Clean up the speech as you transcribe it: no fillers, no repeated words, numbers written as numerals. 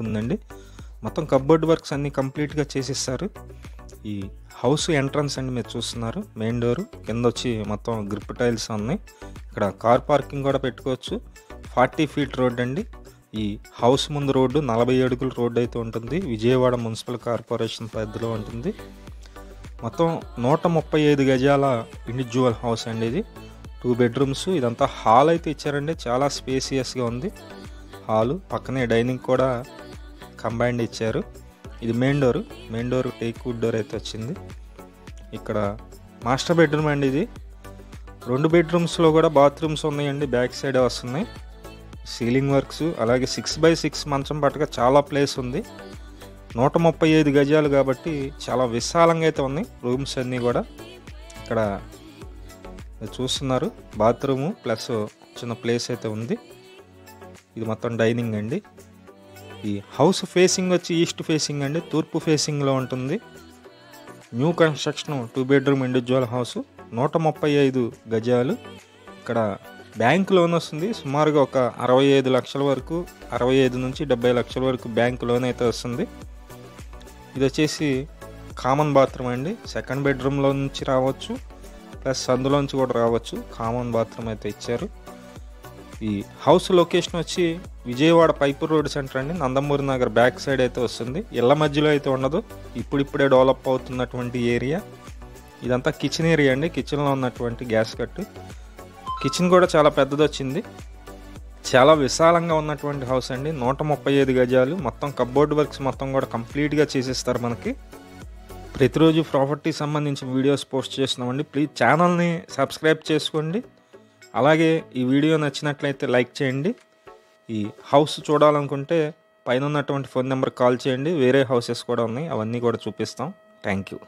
ఉందండి. మొత్తం cupboard works అన్నీ కంప్లీట్‌గా చేసేసారు. ఈ హౌస్ ఎంట్రన్స్ అండి మీరు చూస్తున్నారు. మెయిన్ డోరు కిందొచ్చి మొత్తం గ్రిప్ టైల్స్ ఉన్నాయి. ఇక్కడ కార్ పార్కింగ్ కూడా పెట్టుకోవచ్చు. 40 ఫీట్ రోడ్ అండి. ఈ హౌస్ ముందు రోడ్డు 40 అడుగుల రోడ్డు అయితే ఉంటుంది. విజయవాడ మున్సిపల్ కార్పొరేషన్ పరిధిలో ఉంటుంది. మొత్తం 135 గజాల ఇండివిజువల్ హౌస్ అండి ఇది. 2 బెడ్రూమ్స్. ఇదంతా హాల్ అయితే ఇచ్చారండి. చాలా స్పేసియస్గా ఉంది హాలు. పక్కనే డైనింగ్ కూడా కంబైన్డ్ ఇచ్చారు. ఇది main door teak wood door అయితే వచ్చింది. ఇక్కడ మాస్టర్ బెడ్రూమ్ అండి ఇది. 2 బెడ్రూమ్స్లో కూడా బాత్రూమ్స్ ఉన్నాయండి. బ్యాక్ సైడ్ వస్తున్నాయి. సీలింగ్ వర్క్స్ అలాగే 6x6 మంచం పట్టగా చాలా ప్లేస్ ఉంది. 135 గజాలు కాబట్టి చాలా విశాలంగా అయితే ఉన్నాయి రూమ్స్ అన్నీ కూడా. ఇక్కడ చూస్తున్నారు బాత్రూము ప్లస్ చిన్న ప్లేస్ అయితే ఉంది. ఇది మొత్తం డైనింగ్ అండి. ఈ హౌస్ ఫేసింగ్ వచ్చి ఈస్ట్ ఫేసింగ్ అండి. తూర్పు ఫేసింగ్లో ఉంటుంది. New construction 2 bedroom individual house 135 గజాలు. ఇక్కడ బ్యాంక్ లోన్ వస్తుంది. సుమారుగా ఒక 65 లక్షల వరకు, 65 నుంచి 70 లక్షల వరకు బ్యాంక్ లోన్ అయితే వస్తుంది. ఇది వచ్చేసి కామన్ బాత్రూమ్ అండి. సెకండ్ బెడ్రూమ్లో నుంచి రావచ్చు ప్లస్ అందులోంచి కూడా రావచ్చు. కామన్ బాత్రూమ్ అయితే ఇచ్చారు. ఈ హౌస్ లొకేషన్ వచ్చి విజయవాడ పైపూర్ రోడ్ సెంటర్ అండి. నందమూరి నగర్ బ్యాక్ సైడ్ అయితే వస్తుంది. ఇళ్ల మధ్యలో అయితే ఉండదు. ఇప్పుడిప్పుడే డెవలప్ అవుతున్నటువంటి ఏరియా. ఇదంతా కిచెన్ ఏరియా అండి. కిచెన్లో ఉన్నటువంటి గ్యాస్ కట్టు. కిచెన్ కూడా చాలా పెద్దది వచ్చింది. చాలా విశాలంగా ఉన్నటువంటి హౌస్ అండి. 135 గజాలు. మొత్తం కబోర్డ్ వర్క్స్ మొత్తం కూడా కంప్లీట్గా చేసేస్తారు మనకి. ప్రతిరోజు ప్రాపర్టీ సంబంధించిన వీడియోస్ పోస్ట్ చేస్తున్నామండి. ప్లీజ్ ఛానల్ని సబ్స్క్రైబ్ చేసుకోండి. అలాగే ఈ వీడియో నచ్చినట్లయితే లైక్ చేయండి. ఈ హౌస్ చూడాలనుకుంటే పైన ఉన్నటువంటి ఫోన్ నెంబర్ కాల్ చేయండి. వేరే హౌసెస్ కూడా ఉన్నాయి, అవన్నీ కూడా చూపిస్తాం. Thank you.